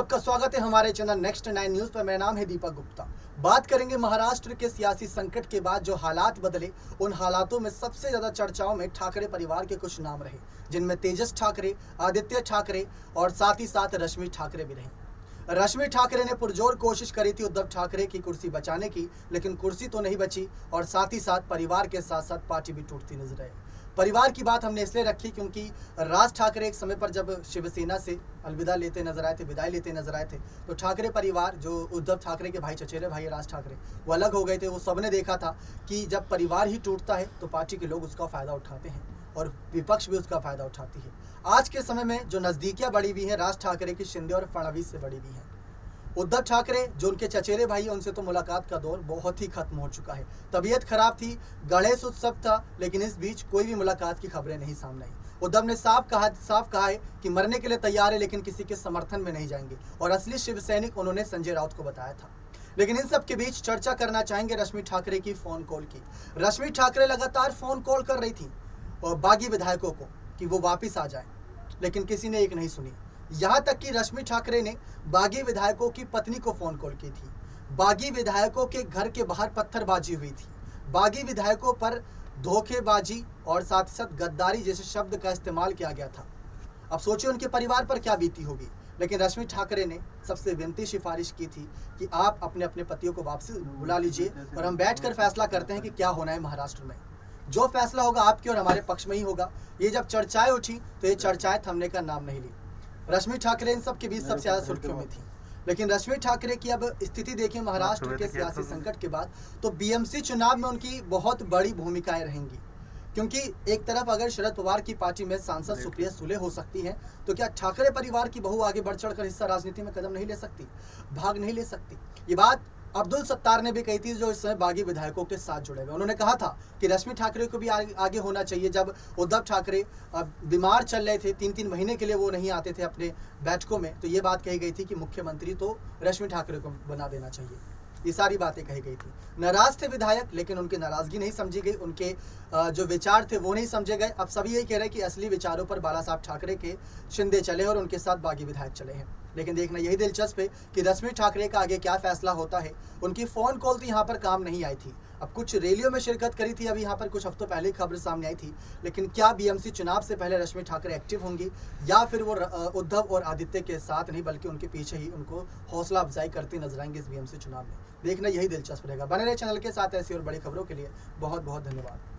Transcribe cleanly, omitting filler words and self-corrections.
आपका स्वागत है हमारे चैनल नेक्स्ट 9 न्यूज़ पर। मेरा नाम है दीपक गुप्ता। बात करेंगे महाराष्ट्र के सियासी संकट के बाद जो हालात बदले, उन हालातों में सबसे ज़्यादा चर्चाओं में ठाकरे परिवार के कुछ नाम रहे, जिनमें तेजस ठाकरे, आदित्य ठाकरे और साथ ही साथ रश्मि ठाकरे भी रहे। रश्मि ठाकरे ने पुरजोर कोशिश करी थी उद्धव ठाकरे की कुर्सी बचाने की, लेकिन कुर्सी तो नहीं बची और साथ ही साथ परिवार के साथ साथ पार्टी भी टूटती नजर आई। परिवार की बात हमने इसलिए रखी क्योंकि राज ठाकरे एक समय पर जब शिवसेना से अलविदा लेते नजर आए थे, विदाई लेते नजर आए थे, तो ठाकरे परिवार, जो उद्धव ठाकरे के भाई, चचेरे भाई राज ठाकरे, वो अलग हो गए थे। वो सबने देखा था कि जब परिवार ही टूटता है तो पार्टी के लोग उसका फ़ायदा उठाते हैं और विपक्ष भी उसका फ़ायदा उठाती है। आज के समय में जो नज़दीकियाँ बढ़ी हुई हैं राज ठाकरे की शिंदे और फडणवीस से बढ़ी हुई हैं। उद्धव ठाकरे जो उनके चचेरे भाई हैं, उनसे तो मुलाकात का दौर बहुत ही खत्म हो चुका है। तबीयत खराब थी, गणेश उत्सव था, लेकिन इस बीच कोई भी मुलाकात की खबरें नहीं सामने आई। उद्धव ने साफ कहा है कि मरने के लिए तैयार है, लेकिन किसी के समर्थन में नहीं जाएंगे और असली शिव सैनिक उन्होंने संजय राउत को बताया था। लेकिन इन सब के बीच चर्चा करना चाहेंगे रश्मि ठाकरे की फ़ोन कॉल की। रश्मि ठाकरे लगातार फ़ोन कॉल कर रही थी और बागी विधायकों को कि वो वापस आ जाएं, लेकिन किसी ने एक नहीं सुनी। यहाँ तक कि रश्मि ठाकरे ने बागी विधायकों की पत्नी को फ़ोन कॉल की थी। बागी विधायकों के घर के बाहर पत्थरबाजी हुई थी। बागी विधायकों पर धोखेबाजी और साथ ही साथ गद्दारी जैसे शब्द का इस्तेमाल किया गया था। अब सोचिए उनके परिवार पर क्या बीती होगी। लेकिन रश्मि ठाकरे ने सबसे विनती सिफारिश की थी कि आप अपने अपने पतियों को वापस बुला लीजिए और हम बैठकर फैसला करते हैं कि क्या होना है महाराष्ट्र में। जो फैसला होगा आपके और हमारे पक्ष में ही होगा। ये जब चर्चाएं उठी तो ये चर्चाएं थमने का नाम नहीं ली। रश्मि ठाकरे इन सब के बीच सबसे ज़्यादा सुर्खियों में थी। लेकिन रश्मि ठाकरे की अब स्थिति देखिए महाराष्ट्र के सियासी संकट के बाद, तो बीएमसी चुनाव में उनकी बहुत बड़ी भूमिकाएं रहेंगी। क्योंकि एक तरफ अगर शरद पवार की पार्टी में सांसद सुप्रिया सुले हो सकती हैं, तो क्या ठाकरे परिवार की बहू आगे बढ़ चढ़कर हिस्सा राजनीति में कदम नहीं ले सकती, भाग नहीं ले सकती? ये बात अब्दुल सत्तार ने भी कही थी, जो इस समय बागी विधायकों के साथ जुड़े हुए। उन्होंने कहा था कि रश्मि ठाकरे को भी आगे होना चाहिए। जब उद्धव ठाकरे बीमार चल रहे थे, 3-3 महीने के लिए वो नहीं आते थे अपने बैठकों में, तो ये बात कही गई थी कि मुख्यमंत्री तो रश्मि ठाकरे को बना देना चाहिए। ये सारी बातें कही गई थी। नाराज थे विधायक, लेकिन उनकी नाराजगी नहीं समझी गई, उनके जो विचार थे वो नहीं समझे गए। अब सभी यही कह रहे हैं कि असली विचारों पर बाला साहब ठाकरे के शिंदे चले और उनके साथ बागी विधायक चले हैं। लेकिन देखना यही दिलचस्प है कि रश्मि ठाकरे का आगे क्या फैसला होता है। उनकी फ़ोन कॉल तो यहाँ पर काम नहीं आई थी। अब कुछ रैलियों में शिरकत करी थी, अभी यहाँ पर कुछ हफ्तों पहले खबर सामने आई थी। लेकिन क्या बीएमसी चुनाव से पहले रश्मि ठाकरे एक्टिव होंगी, या फिर वो उद्धव और आदित्य के साथ नहीं बल्कि उनके पीछे ही उनको हौसला अफजाई करती नजर आएंगे इस बीएमसी चुनाव में? देखना यही दिलचस्प रहेगा। बने रहे चैनल के साथ ऐसी और बड़ी खबरों के लिए। बहुत बहुत धन्यवाद।